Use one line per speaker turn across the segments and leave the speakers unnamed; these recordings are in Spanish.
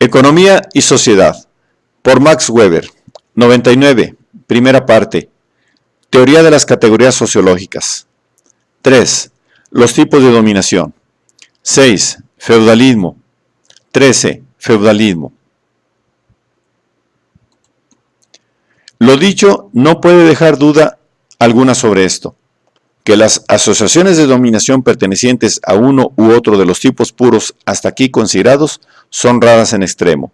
Economía y sociedad, por Max Weber. 99. Primera parte. Teoría de las categorías sociológicas. 3. Los tipos de dominación. 6. Feudalismo. 13. Feudalismo. Lo dicho no puede dejar duda alguna sobre esto, que las asociaciones de dominación pertenecientes a uno u otro de los tipos puros hasta aquí considerados son raras en extremo.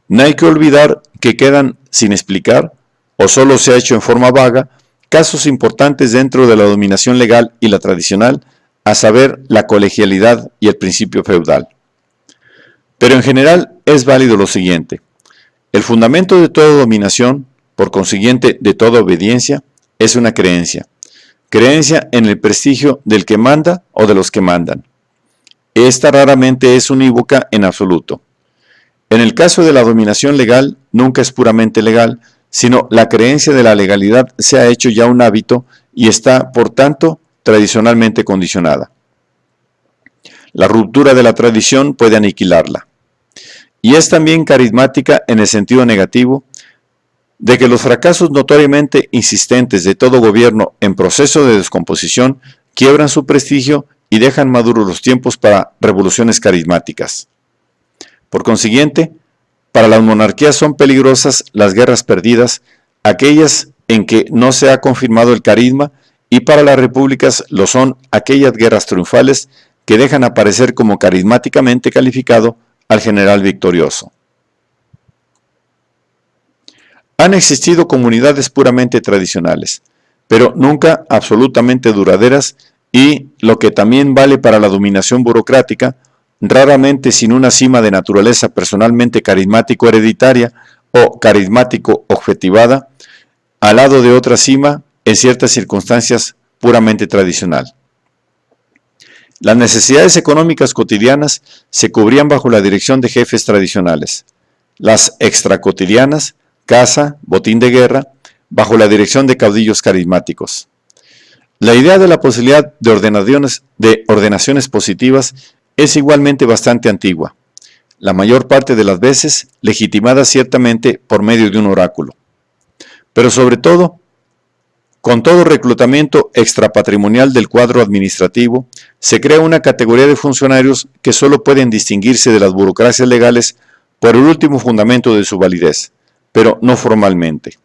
No hay que olvidar que quedan sin explicar, o solo se ha hecho en forma vaga, casos importantes dentro de la dominación legal y la tradicional, a saber, la colegialidad y el principio feudal. Pero en general es válido lo siguiente: el fundamento de toda dominación, por consiguiente de toda obediencia, es una creencia. Creencia en el prestigio del que manda o de los que mandan. Esta raramente es unívoca en absoluto. En el caso de la dominación legal, nunca es puramente legal, sino la creencia de la legalidad se ha hecho ya un hábito y está, por tanto, tradicionalmente condicionada. La ruptura de la tradición puede aniquilarla. Y es también carismática en el sentido negativo de que los fracasos notoriamente insistentes de todo gobierno en proceso de descomposición quiebran su prestigio y dejan maduros los tiempos para revoluciones carismáticas. Por consiguiente, para las monarquías son peligrosas las guerras perdidas, aquellas en que no se ha confirmado el carisma, y para las repúblicas lo son aquellas guerras triunfales que dejan aparecer como carismáticamente calificado al general victorioso. Han existido comunidades puramente tradicionales, pero nunca absolutamente duraderas, y, lo que también vale para la dominación burocrática, raramente sin una cima de naturaleza personalmente carismático-hereditaria o carismático-objetivada, al lado de otra cima, en ciertas circunstancias, puramente tradicional. Las necesidades económicas cotidianas se cubrían bajo la dirección de jefes tradicionales. Las extracotidianas, caza, botín de guerra, bajo la dirección de caudillos carismáticos. La idea de la posibilidad de ordenaciones positivas es igualmente bastante antigua, la mayor parte de las veces legitimada ciertamente por medio de un oráculo. Pero sobre todo, con todo reclutamiento extrapatrimonial del cuadro administrativo, se crea una categoría de funcionarios que solo pueden distinguirse de las burocracias legales por el último fundamento de su validez, pero no formalmente.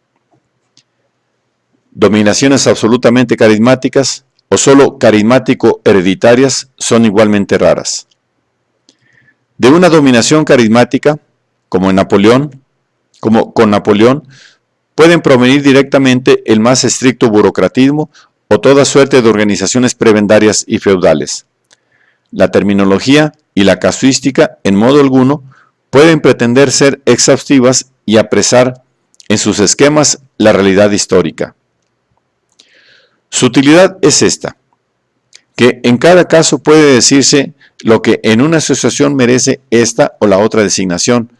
Dominaciones absolutamente carismáticas o solo carismático-hereditarias son igualmente raras. De una dominación carismática, como con Napoleón, pueden provenir directamente el más estricto burocratismo o toda suerte de organizaciones prebendarias y feudales. La terminología y la casuística, en modo alguno, pueden pretender ser exhaustivas y apresar en sus esquemas la realidad histórica. Su utilidad es esta, que en cada caso puede decirse lo que en una asociación merece esta o la otra designación,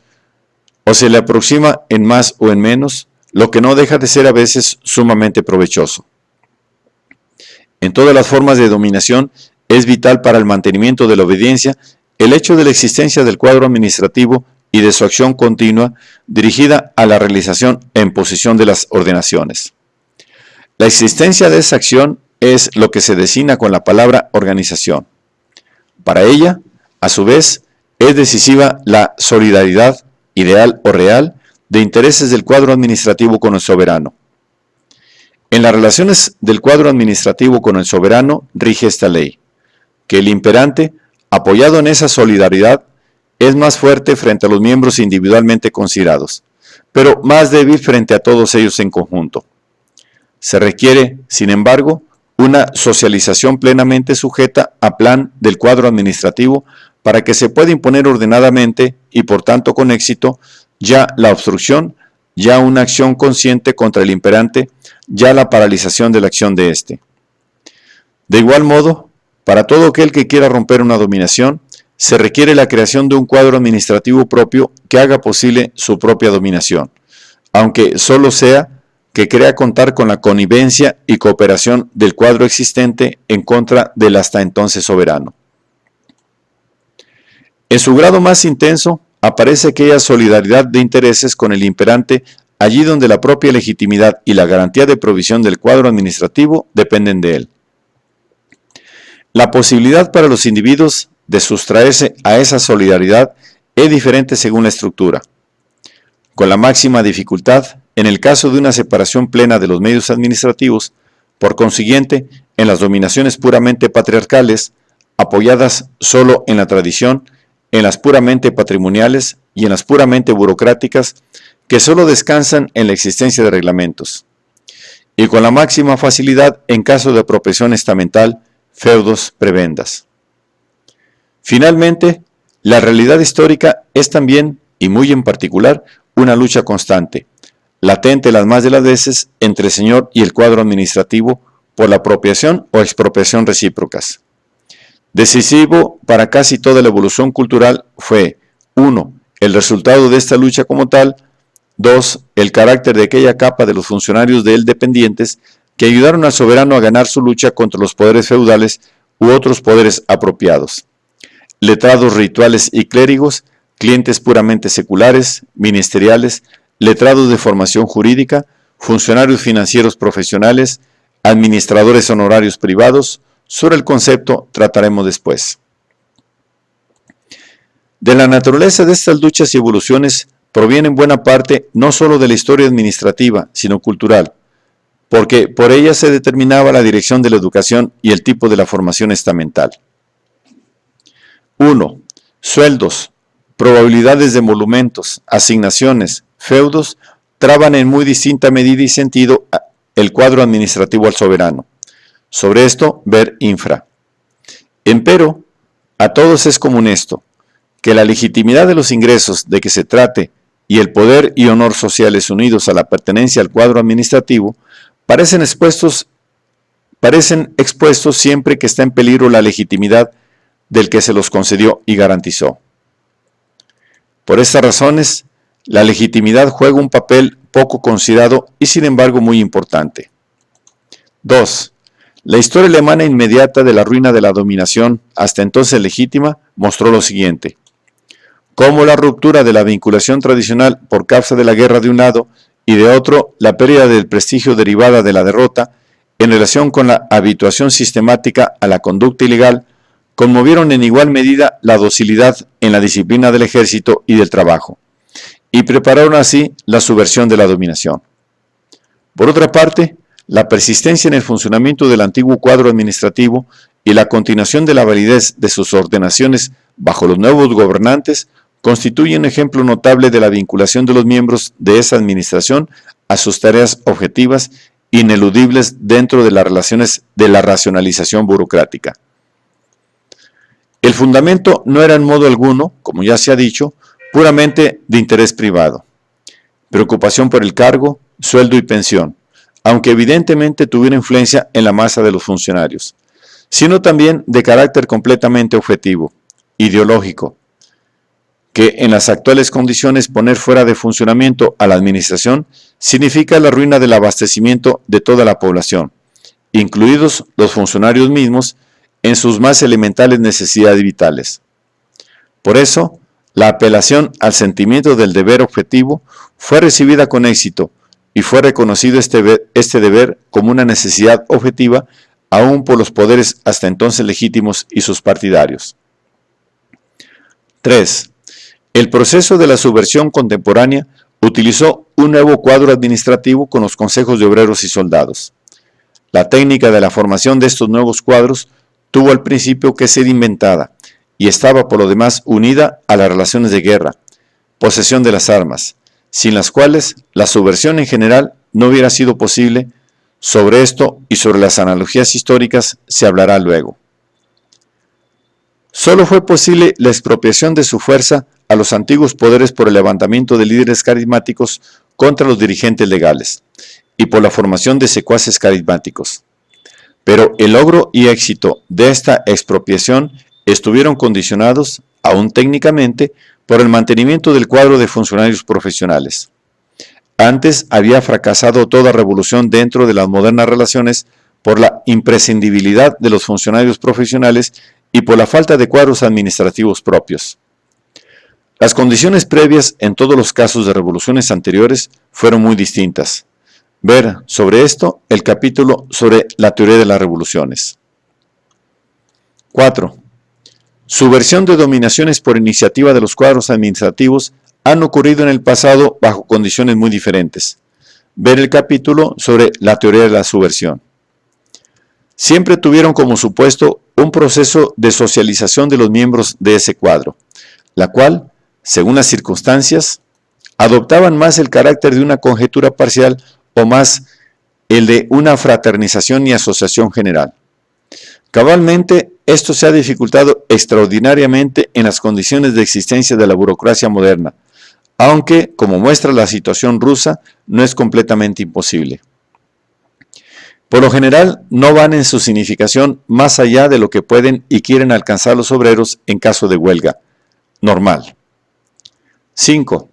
o se le aproxima en más o en menos, lo que no deja de ser a veces sumamente provechoso. En todas las formas de dominación es vital para el mantenimiento de la obediencia el hecho de la existencia del cuadro administrativo y de su acción continua dirigida a la realización e imposición de las ordenaciones. La existencia de esa acción es lo que se designa con la palabra organización. Para ella, a su vez, es decisiva la solidaridad, ideal o real, de intereses del cuadro administrativo con el soberano. En las relaciones del cuadro administrativo con el soberano rige esta ley, que el imperante, apoyado en esa solidaridad, es más fuerte frente a los miembros individualmente considerados, pero más débil frente a todos ellos en conjunto. Se requiere, sin embargo, una socialización plenamente sujeta a plan del cuadro administrativo para que se pueda imponer ordenadamente y por tanto con éxito ya la obstrucción, ya una acción consciente contra el imperante, ya la paralización de la acción de éste. De igual modo, para todo aquel que quiera romper una dominación, se requiere la creación de un cuadro administrativo propio que haga posible su propia dominación, aunque solo sea que crea contar con la connivencia y cooperación del cuadro existente en contra del hasta entonces soberano. En su grado más intenso, aparece aquella solidaridad de intereses con el imperante allí donde la propia legitimidad y la garantía de provisión del cuadro administrativo dependen de él. La posibilidad para los individuos de sustraerse a esa solidaridad es diferente según la estructura. Con la máxima dificultad, en el caso de una separación plena de los medios administrativos, por consiguiente, en las dominaciones puramente patriarcales, apoyadas solo en la tradición, en las puramente patrimoniales y en las puramente burocráticas, que solo descansan en la existencia de reglamentos. Y con la máxima facilidad en caso de apropiación estamental, feudos, prebendas. Finalmente, la realidad histórica es también, y muy en particular, una lucha constante, latente las más de las veces entre el señor y el cuadro administrativo por la apropiación o expropiación recíprocas. Decisivo para casi toda la evolución cultural fue 1. El resultado de esta lucha como tal, 2. El carácter de aquella capa de los funcionarios de él dependientes que ayudaron al soberano a ganar su lucha contra los poderes feudales u otros poderes apropiados. Letrados rituales y clérigos, clientes puramente seculares, ministeriales, letrados de formación jurídica, funcionarios financieros profesionales, administradores honorarios privados. Sobre el concepto trataremos después. De la naturaleza de estas luchas y evoluciones proviene en buena parte no solo de la historia administrativa, sino cultural, porque por ella se determinaba la dirección de la educación y el tipo de la formación estamental. 1. Sueldos, probabilidades de emolumentos, asignaciones, feudos, traban en muy distinta medida y sentido el cuadro administrativo al soberano. Sobre esto, ver infra. Empero, a todos es común esto, que la legitimidad de los ingresos de que se trate y el poder y honor sociales unidos a la pertenencia al cuadro administrativo parecen expuestos siempre que está en peligro la legitimidad del que se los concedió y garantizó. Por estas razones, la legitimidad juega un papel poco considerado y sin embargo muy importante. 2. La historia alemana inmediata de la ruina de la dominación, hasta entonces legítima, mostró lo siguiente: cómo la ruptura de la vinculación tradicional por causa de la guerra de un lado y de otro, la pérdida del prestigio derivada de la derrota, en relación con la habituación sistemática a la conducta ilegal, conmovieron en igual medida la docilidad en la disciplina del ejército y del trabajo, y prepararon así la subversión de la dominación. Por otra parte, la persistencia en el funcionamiento del antiguo cuadro administrativo y la continuación de la validez de sus ordenaciones bajo los nuevos gobernantes constituyen un ejemplo notable de la vinculación de los miembros de esa administración a sus tareas objetivas ineludibles dentro de las relaciones de la racionalización burocrática. El fundamento no era en modo alguno, como ya se ha dicho, puramente de interés privado, preocupación por el cargo, sueldo y pensión, aunque evidentemente tuviera influencia en la masa de los funcionarios, sino también de carácter completamente objetivo, ideológico, que en las actuales condiciones poner fuera de funcionamiento a la administración significa la ruina del abastecimiento de toda la población, incluidos los funcionarios mismos, en sus más elementales necesidades vitales. Por eso, la apelación al sentimiento del deber objetivo fue recibida con éxito, y fue reconocido este deber como una necesidad objetiva aún por los poderes hasta entonces legítimos y sus partidarios. 3. El proceso de la subversión contemporánea utilizó un nuevo cuadro administrativo con los consejos de obreros y soldados. La técnica de la formación de estos nuevos cuadros tuvo al principio que ser inventada y estaba por lo demás unida a las relaciones de guerra, posesión de las armas, sin las cuales la subversión en general no hubiera sido posible. Sobre esto y sobre las analogías históricas se hablará luego. Solo fue posible la expropiación de su fuerza a los antiguos poderes por el levantamiento de líderes carismáticos contra los dirigentes legales y por la formación de secuaces carismáticos. Pero el logro y éxito de esta expropiación estuvieron condicionados, aún técnicamente, por el mantenimiento del cuadro de funcionarios profesionales. Antes había fracasado toda revolución dentro de las modernas relaciones por la imprescindibilidad de los funcionarios profesionales y por la falta de cuadros administrativos propios. Las condiciones previas en todos los casos de revoluciones anteriores fueron muy distintas. Ver sobre esto el capítulo sobre la teoría de las revoluciones. 4. Subversión de dominaciones por iniciativa de los cuadros administrativos han ocurrido en el pasado bajo condiciones muy diferentes. Ver el capítulo sobre la teoría de la subversión. Siempre tuvieron como supuesto un proceso de socialización de los miembros de ese cuadro, la cual, según las circunstancias, adoptaban más el carácter de una conjetura parcial o más el de una fraternización y asociación general. Cabalmente, esto se ha dificultado extraordinariamente en las condiciones de existencia de la burocracia moderna, aunque, como muestra la situación rusa, no es completamente imposible. Por lo general, no van en su significación más allá de lo que pueden y quieren alcanzar los obreros en caso de huelga normal. 5.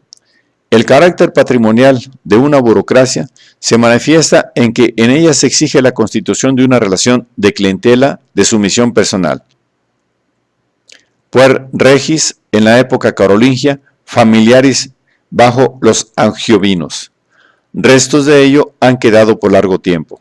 El carácter patrimonial de una burocracia se manifiesta en que en ella se exige la constitución de una relación de clientela de sumisión personal. Puer regis, en la época carolingia, familiaris bajo los angiovinos. Restos de ello han quedado por largo tiempo.